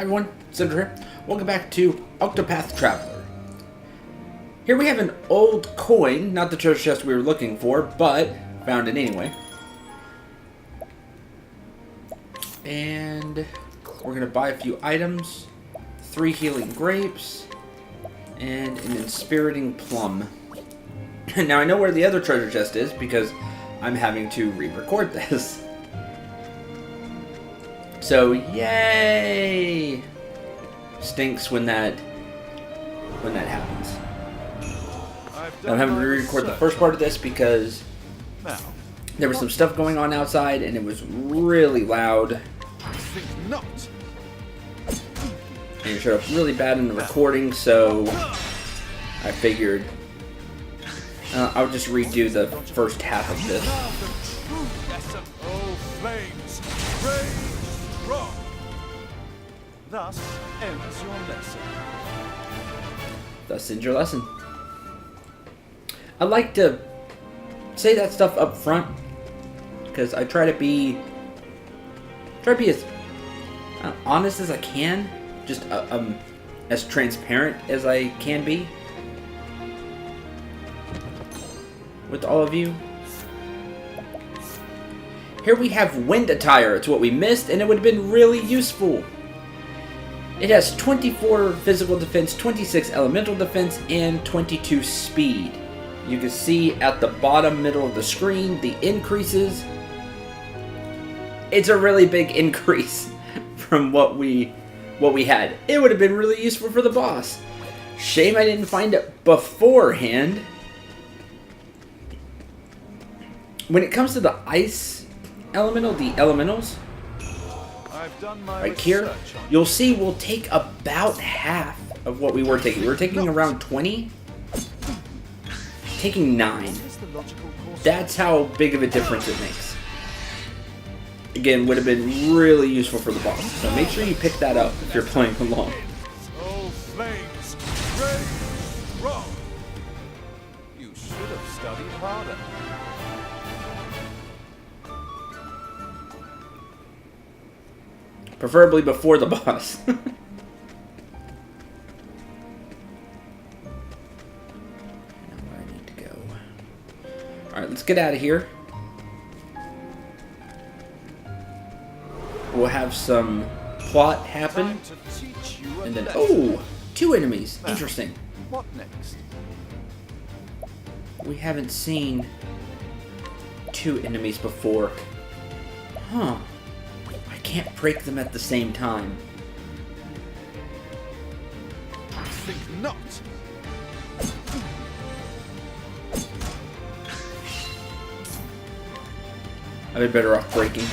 Hi everyone, Cendril here. Welcome back to Octopath Traveler. Here we have an old coin, not the treasure chest we were looking for, but found it anyway. And we're going to buy a few items, 3 healing grapes, and an inspiriting plum. Now I know where the other treasure chest is because I'm having to re-record this. So yay! Stinks when that happens. I'm having to re-record the first part of this because there was some stuff going on outside and it was really loud. I think not. And it showed up really bad in the recording, so I figured I would just redo the first half of this. Oh, flames, rage strong. Thus ends your lesson. Thus ends your lesson. I like to say that stuff up front because I try to be as honest as I can, just as transparent as I can be with all of you. Here we have wind attire. It's what we missed, and it would have been really useful. It has 24 physical defense, 26 elemental defense, and 22 speed. You can see at the bottom middle of the screen the increases. It's a really big increase from what we had. It would have been really useful for the boss. Shame I didn't find it beforehand. When it comes to the ice elemental, the elementals, right here, you'll see we'll take about half of what we were taking. We were taking around 20, taking 9. That's how big of a difference it makes. Again, would have been really useful for the boss. So make sure you pick that up if you're playing along. Oh, flames, rage strong. You should have studied harder. Preferably before the boss. I know where I need to go. Alright, let's get out of here. We'll have some plot happen. And then, oh! 2 enemies. Interesting. What next? We haven't seen 2 enemies before. Huh. Can't break them at the same time. I think not. I'd be better off breaking.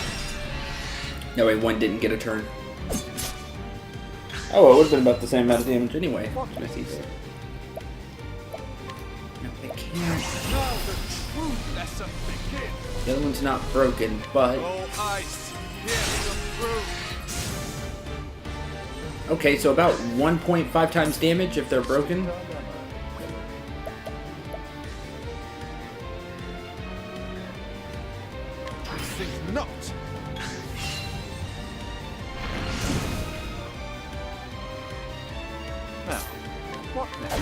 That way one didn't get a turn. Oh, it would have been about the same amount of damage anyway. No, I can't. Now the true lesson begins. The other one's not broken, but... Oh, ice. Okay, so about 1.5 times damage if they're broken. I think not. Now, what next?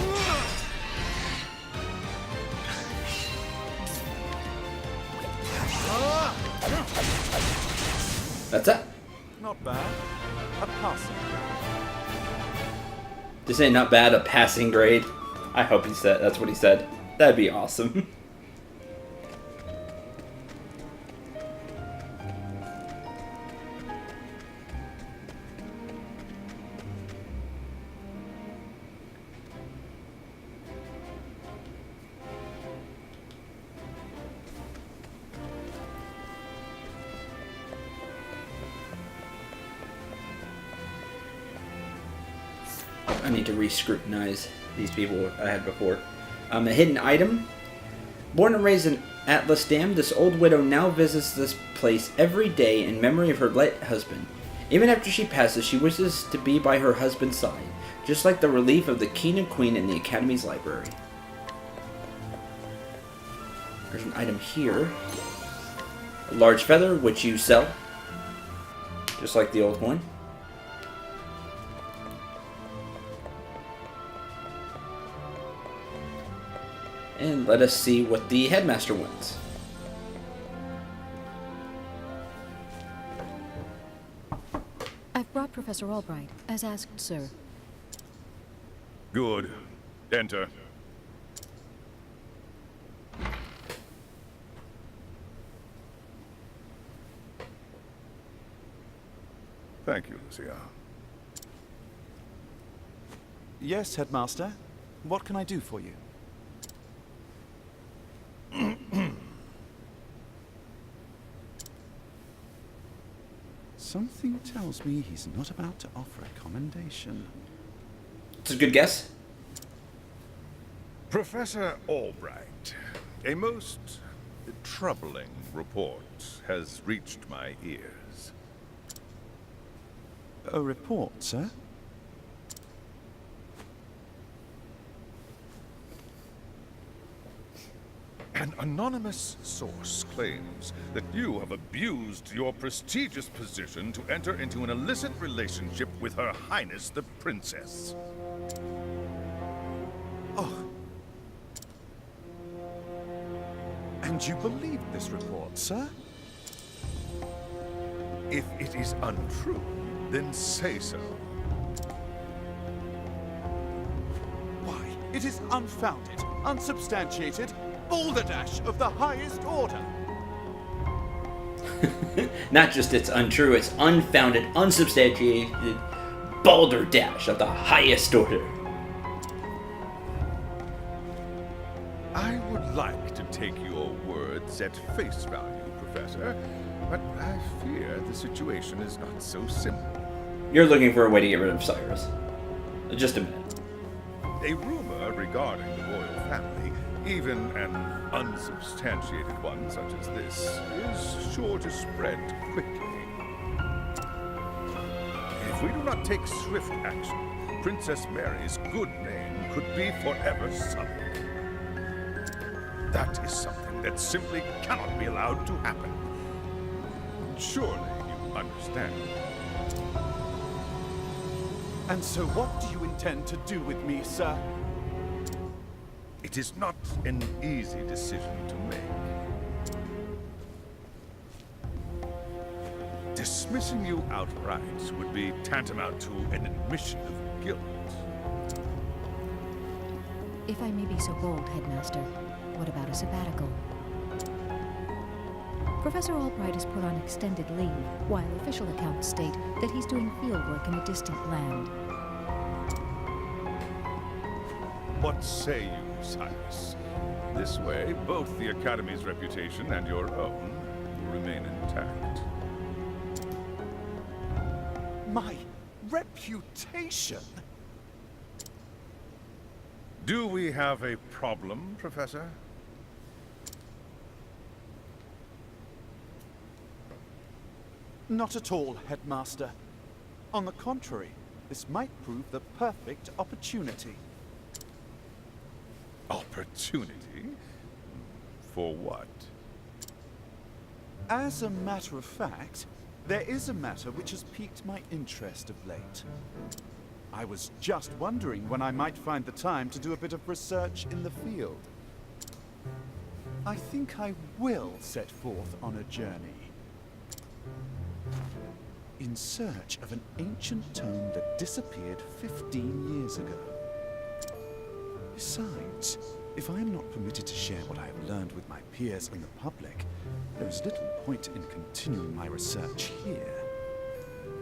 That's it. Not bad. A passing. This ain't not bad, a passing grade. I hope he said that's what he said. That'd be awesome. I need to re-scrutinize these people I had before. A hidden item. Born and raised in Atlas Dam, this old widow now visits this place every day in memory of her late husband. Even after she passes, she wishes to be by her husband's side, just like the relief of the king and queen in the Academy's library. There's an item here. A large feather, which you sell. Just like the old one. And let us see what the headmaster wants. I've brought Professor Albright, as asked, sir. Good. Enter. Thank you, Lucia. Yes, Headmaster. What can I do for you? Something tells me he's not about to offer a commendation. It's a good guess. Professor Albright, a most troubling report has reached my ears. A report, sir? An anonymous source claims that you have abused your prestigious position to enter into an illicit relationship with Her Highness the Princess. Oh. And you believe this report, sir? If it is untrue, then say so. Why, it is unfounded, unsubstantiated, balderdash of the highest order. Not just it's untrue, it's unfounded, unsubstantiated balderdash of the highest order. I would like to take your words at face value, Professor, but I fear the situation is not so simple. You're looking for a way to get rid of Cyrus. Just a minute. A rumor regarding the royal family, even an unsubstantiated one such as this, is sure to spread quickly. If we do not take swift action, Princess Mary's good name could be forever sullied. That is something that simply cannot be allowed to happen. Surely you understand. And so what do you intend to do with me, sir? It is not an easy decision to make. Dismissing you outright would be tantamount to an admission of guilt. If I may be so bold, Headmaster, what about a sabbatical? Professor Albright is put on extended leave, while official accounts state that he's doing fieldwork in a distant land. What say you, Cyrus? This way, both the Academy's reputation and your own will remain intact. My reputation? Do we have a problem, Professor? Not at all, Headmaster. On the contrary, this might prove the perfect opportunity. Opportunity? For what? As a matter of fact, there is a matter which has piqued my interest of late. I was just wondering when I might find the time to do a bit of research in the field. I think I will set forth on a journey. In search of an ancient tome that disappeared 15 years ago. Besides, if I am not permitted to share what I have learned with my peers and the public, there is little point in continuing my research here.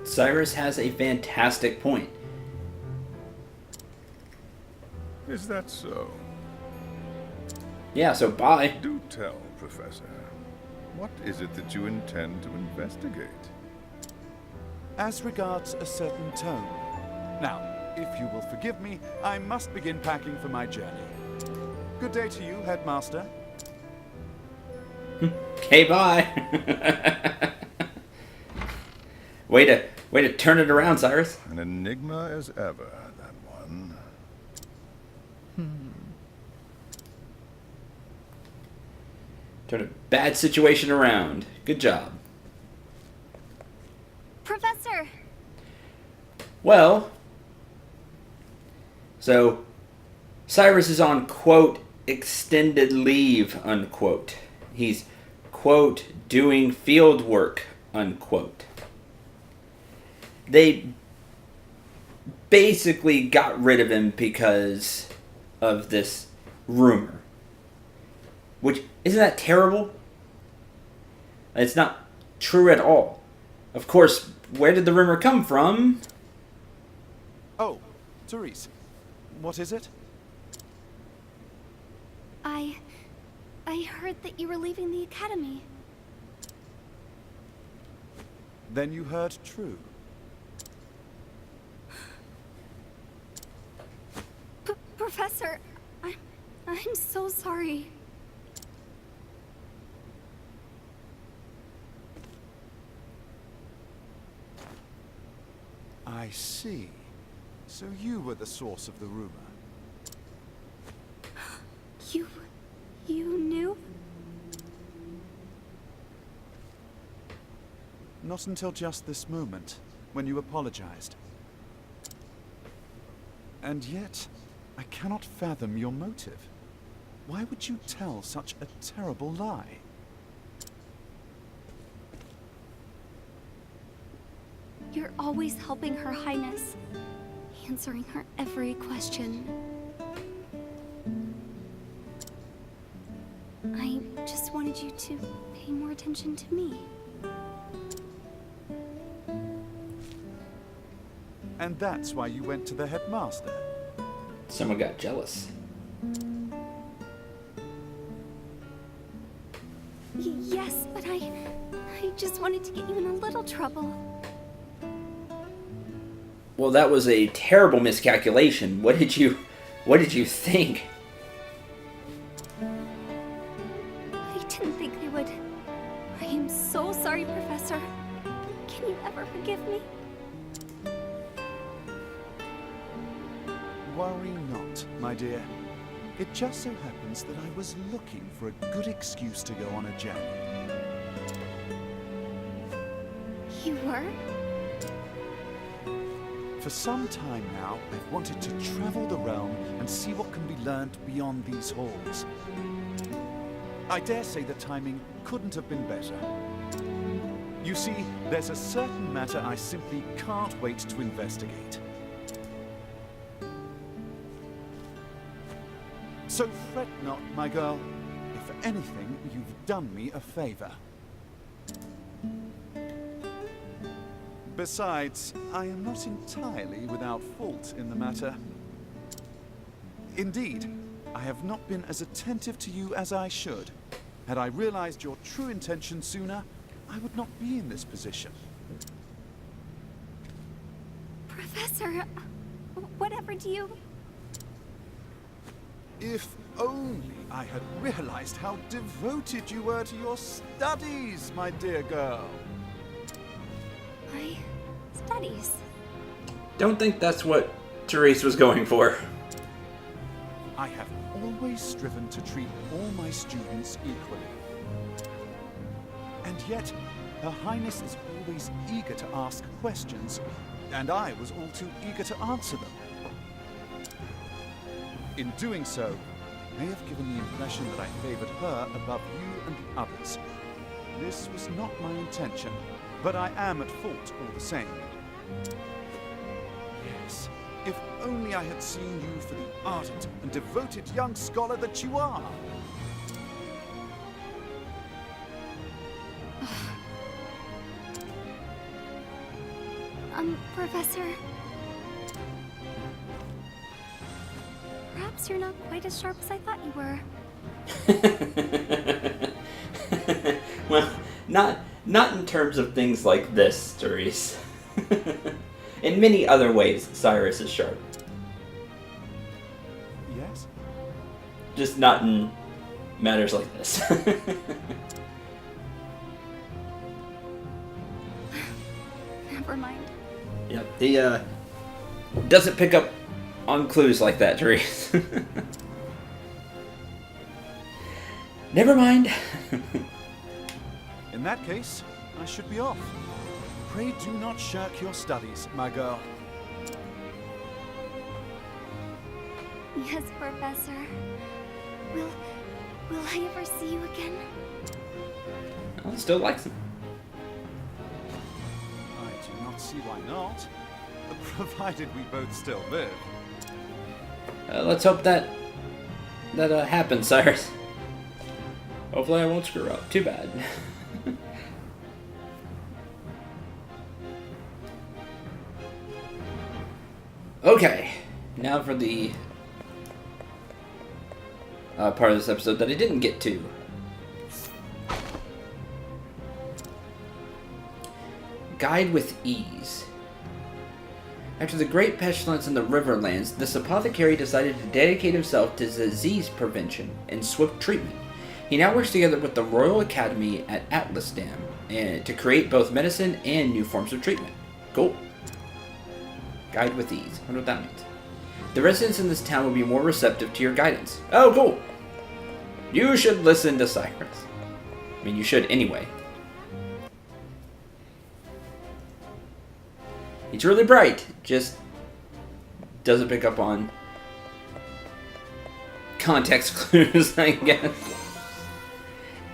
Cyrus has a fantastic point. Is that so? Yeah, so bye. Do tell, Professor. What is it that you intend to investigate? As regards a certain tome. Now, if you will forgive me, I must begin packing for my journey. Good day to you, Headmaster. Okay, bye. way to turn it around, Cyrus. An enigma as ever, that one. Turn a bad situation around. Good job. Professor! Well, so Cyrus is on, quote, extended leave, unquote. He's, quote, doing field work, unquote. They basically got rid of him because of this rumor. Which, isn't that terrible? It's not true at all. Of course, where did the rumor come from? Oh, Therese, what is it? I heard that you were leaving the academy. Then you heard true. Professor, I'm so sorry. I see. So you were the source of the rumor. You knew? Not until just this moment, when you apologized. And yet, I cannot fathom your motive. Why would you tell such a terrible lie? You're always helping Her Highness, answering her every question. I just wanted you to pay more attention to me. And that's why you went to the headmaster. Someone got jealous. Yes, but I just wanted to get you in a little trouble. Well, that was a terrible miscalculation. What did you think? I didn't think they would. I am so sorry, Professor. Can you ever forgive me? Worry not, my dear. It just so happens that I was looking for a good excuse to go on a journey. You were? For some time now, I've wanted to travel the realm and see what can be learned beyond these halls. I dare say the timing couldn't have been better. You see, there's a certain matter I simply can't wait to investigate. So fret not, my girl. If for anything, you've done me a favor. Besides, I am not entirely without fault in the matter. Indeed, I have not been as attentive to you as I should. Had I realized your true intention sooner, I would not be in this position. Professor, whatever do you... If only I had realized how devoted you were to your studies, my dear girl. My studies. Don't think that's what Therese was going for. I have always striven to treat all my students equally. And yet, Her Highness is always eager to ask questions, and I was all too eager to answer them. In doing so, I may have given the impression that I favored her above you and the others. This was not my intention, but I am at fault all the same. Yes, if only I had seen you for the ardent and devoted young scholar that you are. Professor... Perhaps you're not quite as sharp as I thought you were. Well, not in terms of things like this, Therese. In many other ways, Cyrus is sharp. Yes? Just not in matters like this. Never mind. Yep, he doesn't pick up on clues like that, Therese. Never mind. In that case, I should be off. Pray do not shirk your studies, my girl. Yes, Professor. Will... will I ever see you again? Well, still likes him. I do not see why not. Provided we both still live. Let's hope that happens, Cyrus. Hopefully I won't screw up. Too bad. Okay, now for the part of this episode that I didn't get to. Guide with ease. After the Great Pestilence in the Riverlands, this apothecary decided to dedicate himself to disease prevention and swift treatment. He now works together with the Royal Academy at Atlas Dam and to create both medicine and new forms of treatment. Cool. Guide with ease. I wonder what that means. The residents in this town will be more receptive to your guidance. Oh, cool. You should listen to Cyrus. I mean, you should anyway. He's really bright, just doesn't pick up on context clues, I guess.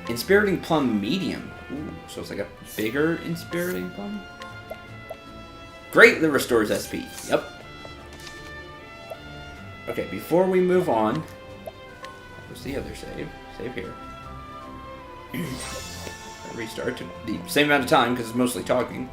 Inspiriting Plum Medium. Ooh, so it's like a bigger Inspiriting Plum? Greatly restores SP. Yep. Okay, before we move on, where's the other save? Save here. Restart to the same amount of time because it's mostly talking.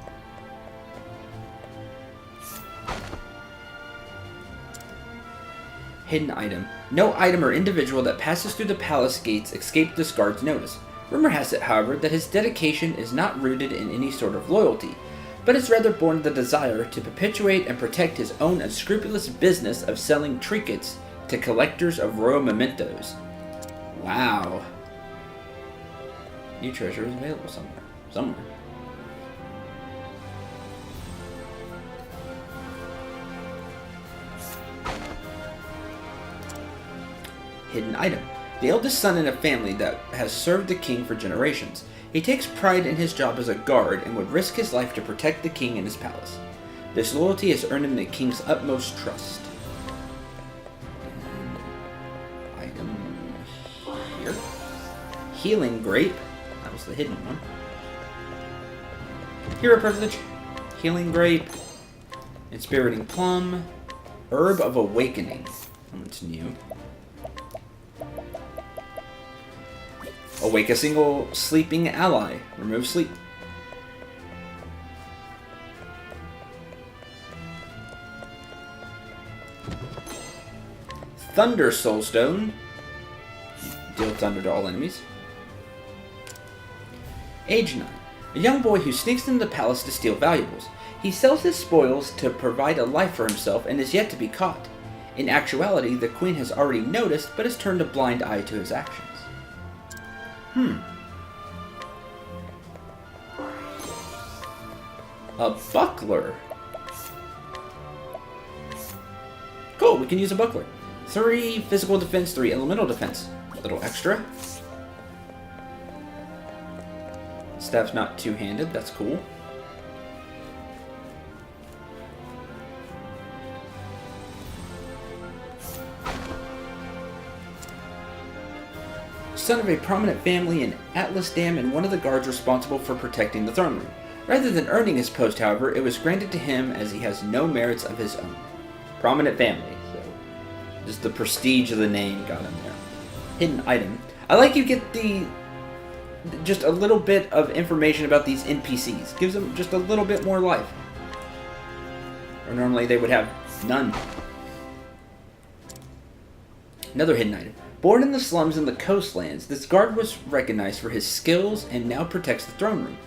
Hidden item. No item or individual that passes through the palace gates escaped this guard's notice. Rumor has it, however, that his dedication is not rooted in any sort of loyalty, but is rather born of the desire to perpetuate and protect his own unscrupulous business of selling trinkets to collectors of royal mementos. Wow. New treasure is available somewhere. Hidden item. The eldest son in a family that has served the king for generations. He takes pride in his job as a guard and would risk his life to protect the king and his palace. This loyalty has earned him the king's utmost trust. And item here. Healing Grape. That was the hidden one. Hero privilege. Healing Grape. Inspiriting Plum. Herb of Awakening. That's new. Awake a single sleeping ally. Remove sleep. Thunder Soulstone. Deal thunder to all enemies. Age 9. A young boy who sneaks into the palace to steal valuables. He sells his spoils to provide a life for himself and is yet to be caught. In actuality, the queen has already noticed but has turned a blind eye to his actions. A buckler. Cool, we can use a buckler. 3 physical defense, 3 elemental defense. A little extra. Staff's not two-handed, that's cool. Son of a prominent family in Atlas Dam and one of the guards responsible for protecting the throne room. Rather than earning his post, however, it was granted to him as he has no merits of his own. Prominent family, so just the prestige of the name got him there. Hidden item. I like you get just a little bit of information about these NPCs. Gives them just a little bit more life. Or normally they would have none. Another hidden item. Born in the slums in the coastlands, this guard was recognized for his skills and now protects the throne room.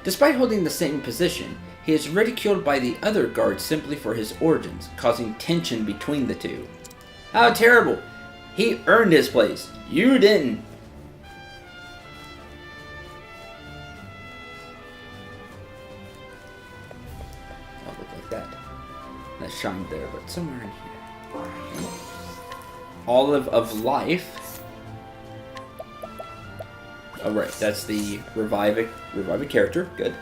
Despite holding the same position, he is ridiculed by the other guards simply for his origins, causing tension between the two. How terrible! He earned his place. You didn't. I'll look like that. That shine there, but somewhere in here. Olive of Life. Oh right, that's the revive a character. Good.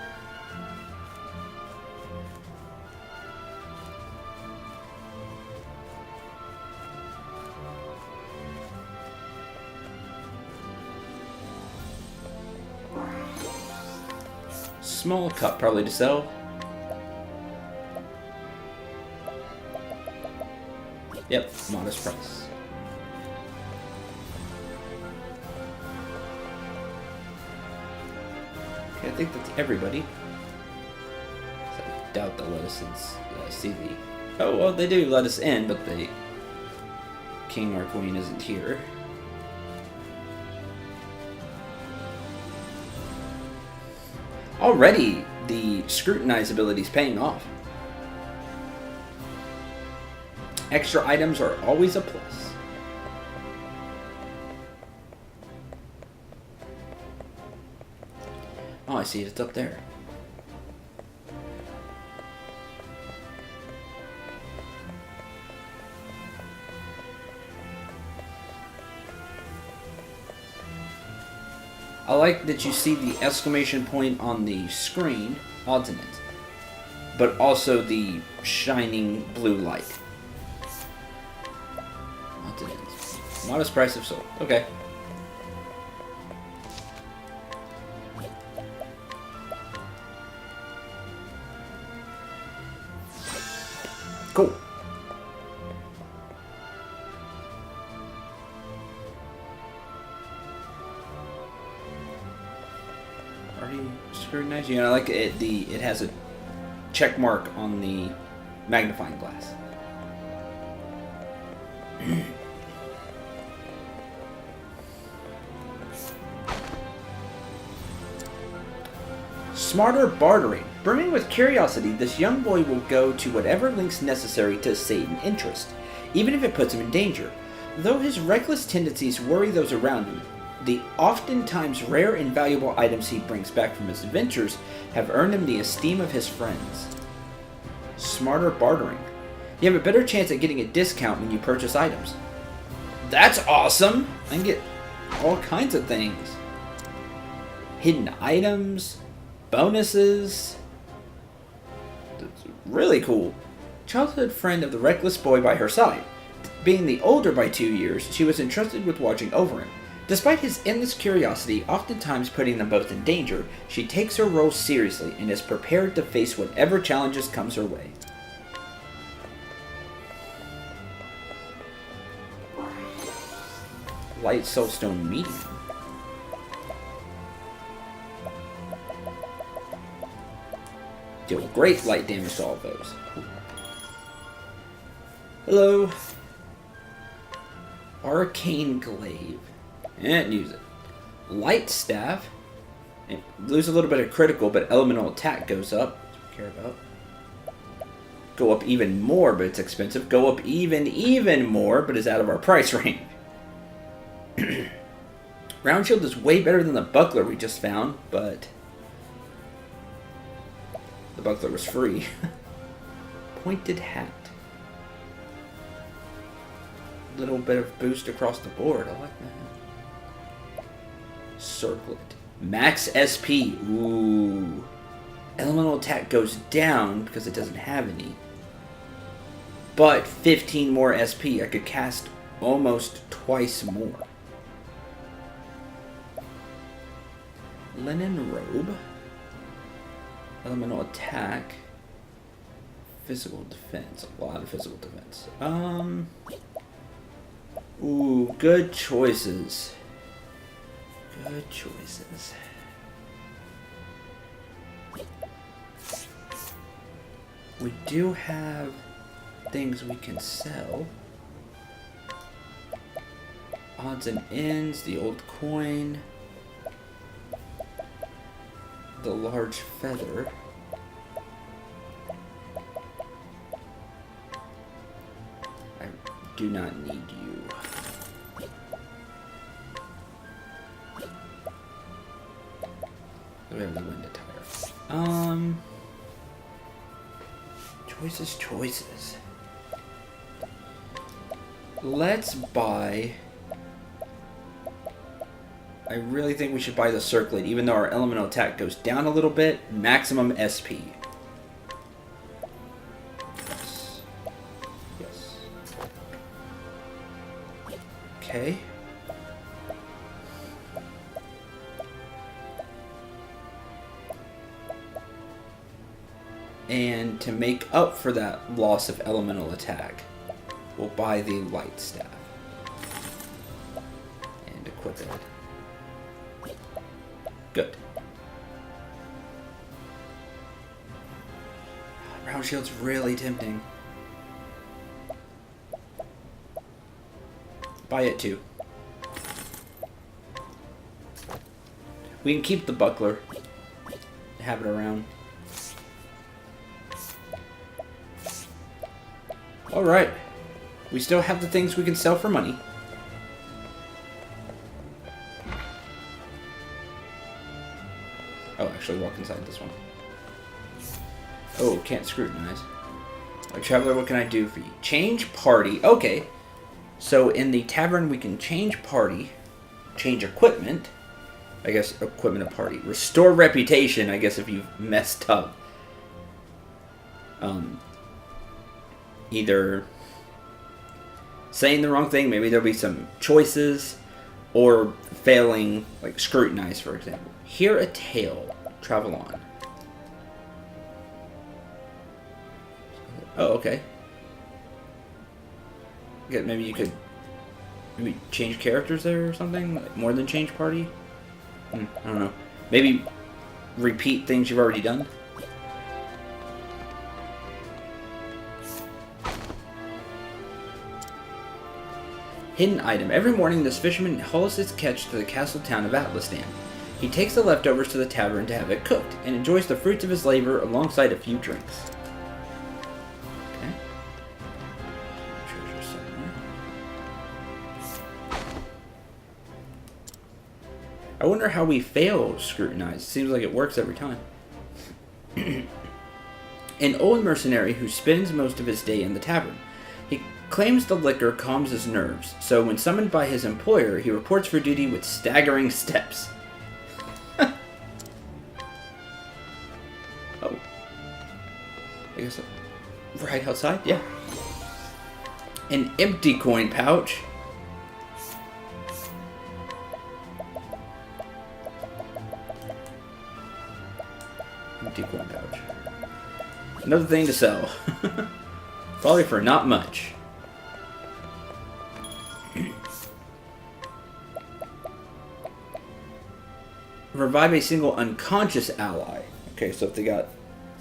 small cup probably to sell. Yep, modest price. Okay, I think that's everybody. So I doubt they'll let us see the... Oh, well, they do let us in, but the king or queen isn't here. Already, the scrutinize ability is paying off. Extra items are always a plus. Oh, I see it. It's up there. I like that you see the exclamation point on the screen, odds in it, but also the shining blue light. Odds in it. Modest price of sold. Okay. Cool. Scrutinize. You know, like it. It has a check mark on the magnifying glass. Smarter bartering. Brimming with curiosity, this young boy will go to whatever lengths necessary to save an interest, even if it puts him in danger. Though his reckless tendencies worry those around him, the oftentimes rare and valuable items he brings back from his adventures have earned him the esteem of his friends. Smarter bartering. You have a better chance at getting a discount when you purchase items. That's awesome! I can get all kinds of things. Hidden items, bonuses. That's really cool. Childhood friend of the reckless boy by her side. Being the older by 2 years, she was entrusted with watching over him. Despite his endless curiosity, oftentimes putting them both in danger, she takes her role seriously and is prepared to face whatever challenges comes her way. Light Soulstone Medium. Deal great light damage to all of those. Hello. Arcane Glaive. And use it. Light Staff. And lose a little bit of critical, but elemental attack goes up. That's what we care about. Go up even more, but it's expensive. Go up even more, but is out of our price range. Round Shield is way better than the buckler we just found, but the buckler was free. Pointed Hat. Little bit of boost across the board. I like that. Circlet. Max SP. Ooh. Elemental attack goes down because it doesn't have any. But 15 more SP. I could cast almost twice more. Linen Robe. Elemental attack. Physical defense. A lot of physical defense. Ooh, good choices. Good choices. We do have things we can sell. Odds and ends, the old coin, the large feather. I do not need you. We have the wind attire. Choices. Let's buy... I really think we should buy the Circlet, even though our elemental attack goes down a little bit. Maximum SP. Yes. Okay. And to make up for that loss of elemental attack, we'll buy the light staff. And equip it. Good. Round shield's really tempting. Buy it too. We can keep the buckler. Have it around. Alright. We still have the things we can sell for money. Oh, actually walk inside this one. Oh, can't scrutinize. Oh, traveler, what can I do for you? Change party. Okay. So in the tavern we can change party. Change equipment. I guess equipment of party. Restore reputation, I guess if you've messed up. Either saying the wrong thing, maybe there'll be some choices, or failing, like scrutinize, for example. Hear a tale. Travel on. Oh, okay. Yeah, maybe you could change characters there or something? Like more than change party? I don't know. Maybe repeat things you've already done? Hidden item. Every morning this fisherman hauls his catch to the castle town of Atlastan. He takes the leftovers to the tavern to have it cooked, and enjoys the fruits of his labor alongside a few drinks. Okay. Treasure somewhere. I wonder how we fail scrutinize. Seems like it works every time. An old mercenary who spends most of his day in the tavern. He claims the liquor calms his nerves, so when summoned by his employer, he reports for duty with staggering steps. Oh. I guess right outside? Yeah. An empty coin pouch. Empty coin pouch. Another thing to sell. Probably for not much. Revive a single unconscious ally. Okay, so if they got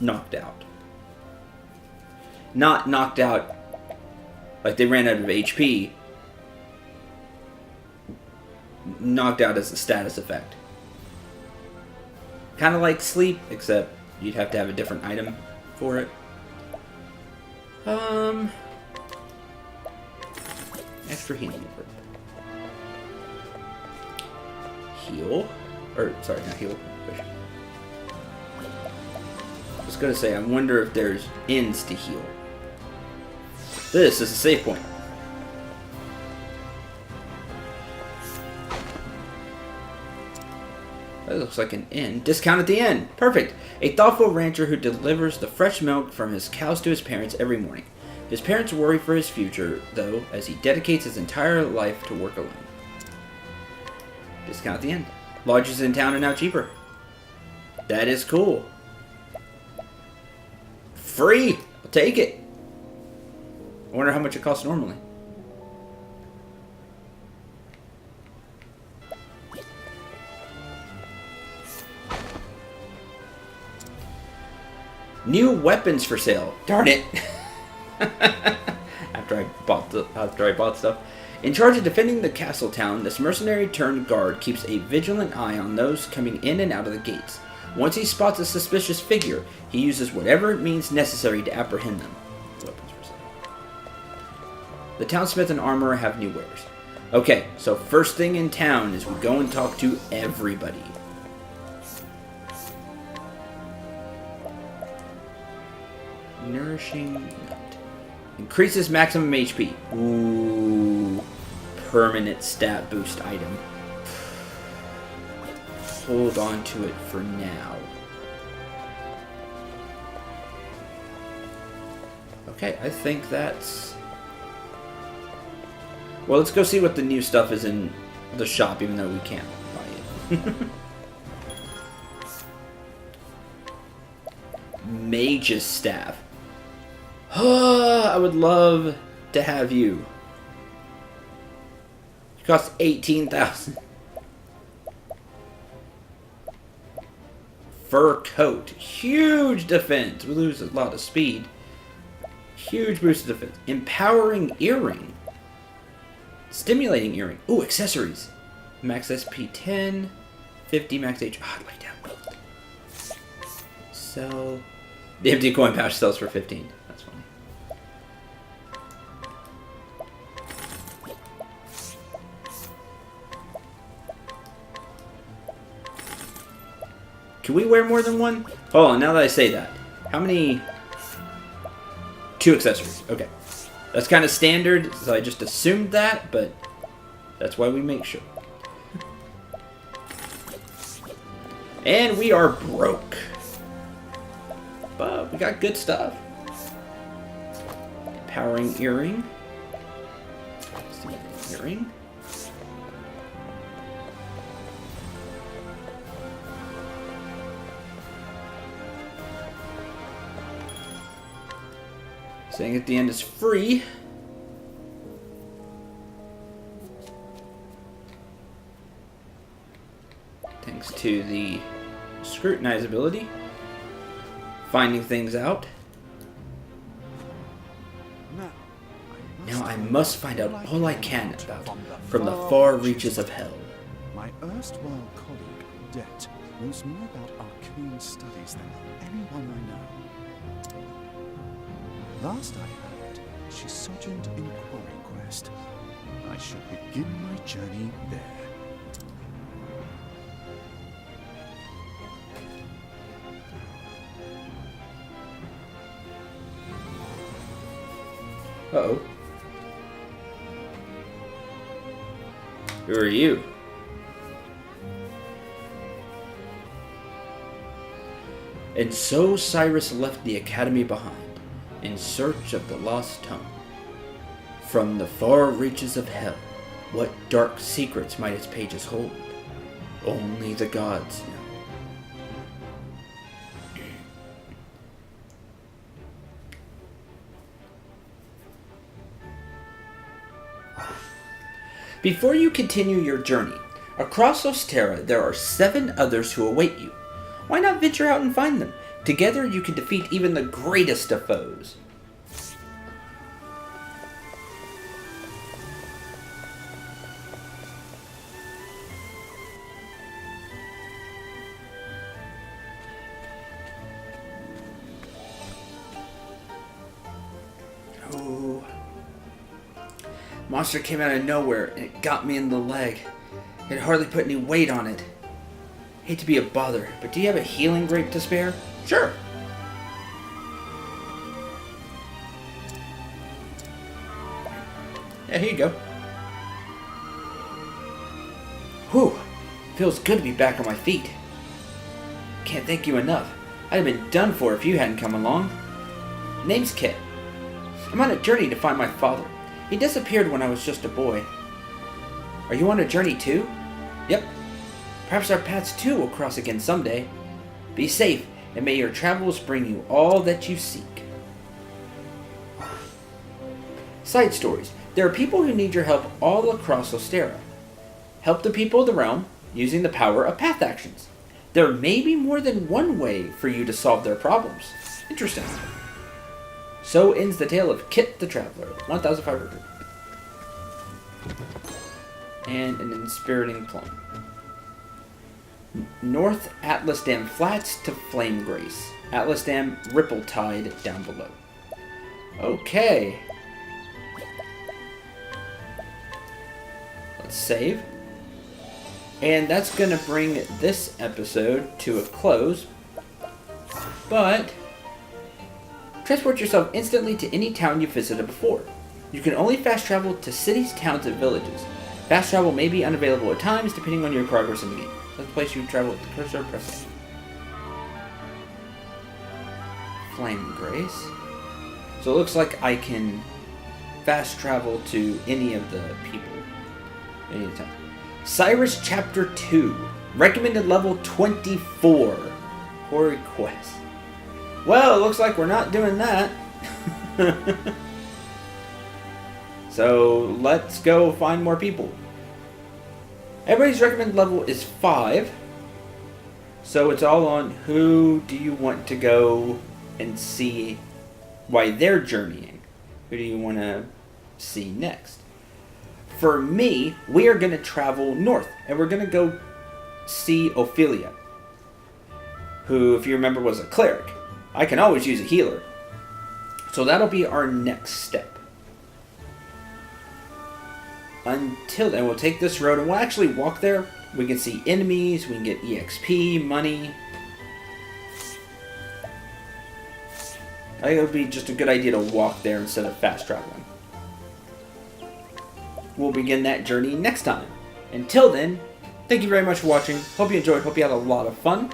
knocked out. Not knocked out like they ran out of HP. Knocked out as a status effect. Kind of like sleep, except you'd have to have a different item for it. Extra healing group. Heal. Or, sorry, not heal. I was gonna say, I wonder if there's ends to heal. This is a save point. That looks like an inn. Discount at the end. Perfect. A thoughtful rancher who delivers the fresh milk from his cows to his parents every morning. His parents worry for his future, though, as he dedicates his entire life to work alone. Discount at the end. Lodges in town are now cheaper. That is cool. Free! I'll take it. I wonder how much it costs normally. New weapons for sale. Darn it. After I bought stuff. In charge of defending the castle town, this mercenary turned guard keeps a vigilant eye on those coming in and out of the gates. Once he spots a suspicious figure, he uses whatever means necessary to apprehend them. Weapons for sale. The townsmith and armorer have new wares. Okay, so first thing in town is we go and talk to everybody. Nourishing nut. Increases maximum HP. Ooh. Permanent stat boost item. Hold on to it for now. Okay, I think that's... Well, let's go see what the new stuff is in the shop, even though we can't buy it. Mage's Staff. I would love to have you. It costs 18,000. Fur Coat. Huge defense. We lose a lot of speed. Huge boost of defense. Empowering Earring. Stimulating Earring. Ooh, accessories. Max SP 10. 50 max H. Oh, I'd like to have both. Sell. The empty coin pouch sells for 15. That's funny. Can we wear more than one? Hold on, now that I say that. How many? 2 accessories. Okay. That's kind of standard, so I just assumed that, but that's why we make sure. And we are broke. But we got good stuff. Empowering Earring. Earring. Saying at the end is free. Thanks to the scrutinize ability. Finding things out. Now I must find out all I can about from the far reaches of hell. My erstwhile colleague, Det, knows more about arcane studies than anyone I know. Last I heard, she sojourned in Quarry Quest. I should begin my journey there. Uh-oh. Who are you? And so Cyrus left the academy behind, in search of the lost tome. From the far reaches of hell, what dark secrets might its pages hold? Only the gods know. Before you continue your journey, across Ostera there are 7 others who await you. Why not venture out and find them? Together you can defeat even the greatest of foes. Oh. Monster came out of nowhere and it got me in the leg. It hardly put any weight on it. Hate to be a bother, but do you have a healing grape to spare? Sure. Yeah, here you go. Whew. Feels good to be back on my feet. Can't thank you enough. I'd have been done for if you hadn't come along. Name's Kit. I'm on a journey to find my father. He disappeared when I was just a boy. Are you on a journey too? Yep. Perhaps our paths too will cross again someday. Be safe, and may your travels bring you all that you seek. Side stories. There are people who need your help all across Ostera. Help the people of the realm using the power of path actions. There may be more than one way for you to solve their problems. Interesting. So ends the tale of Kit the Traveler, 1,500. And an inspiriting plum. North Atlas Dam Flats to Flame Grace. Atlas Dam Ripple Tide down below. Okay. Let's save. And that's going to bring this episode to a close. But transport yourself instantly to any town you visited before. You can only fast travel to cities, towns, and villages. Fast travel may be unavailable at times depending on your progress in the game. That's the place you travel with the cursor, press A. Flame Grace. So it looks like I can fast travel to any of the people. Anytime. Cyrus Chapter 2. Recommended level 24. Quarry Quest. Well, it looks like we're not doing that. So let's go find more people. Everybody's recommended level is 5. So it's all on who do you want to go and see why they're journeying. Who do you want to see next? For me, we are going to travel north. And we're going to go see Ophelia. Who, if you remember, was a cleric. I can always use a healer. So that'll be our next step. Until then, we'll take this road and we'll actually walk there. We can see enemies, we can get EXP, money. I think it would be just a good idea to walk there instead of fast traveling. We'll begin that journey next time. Until then, thank you very much for watching. Hope you enjoyed, hope you had a lot of fun.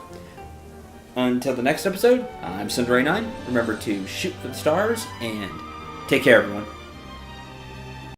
Until the next episode, I'm Cendril. Remember to shoot for the stars and take care, everyone.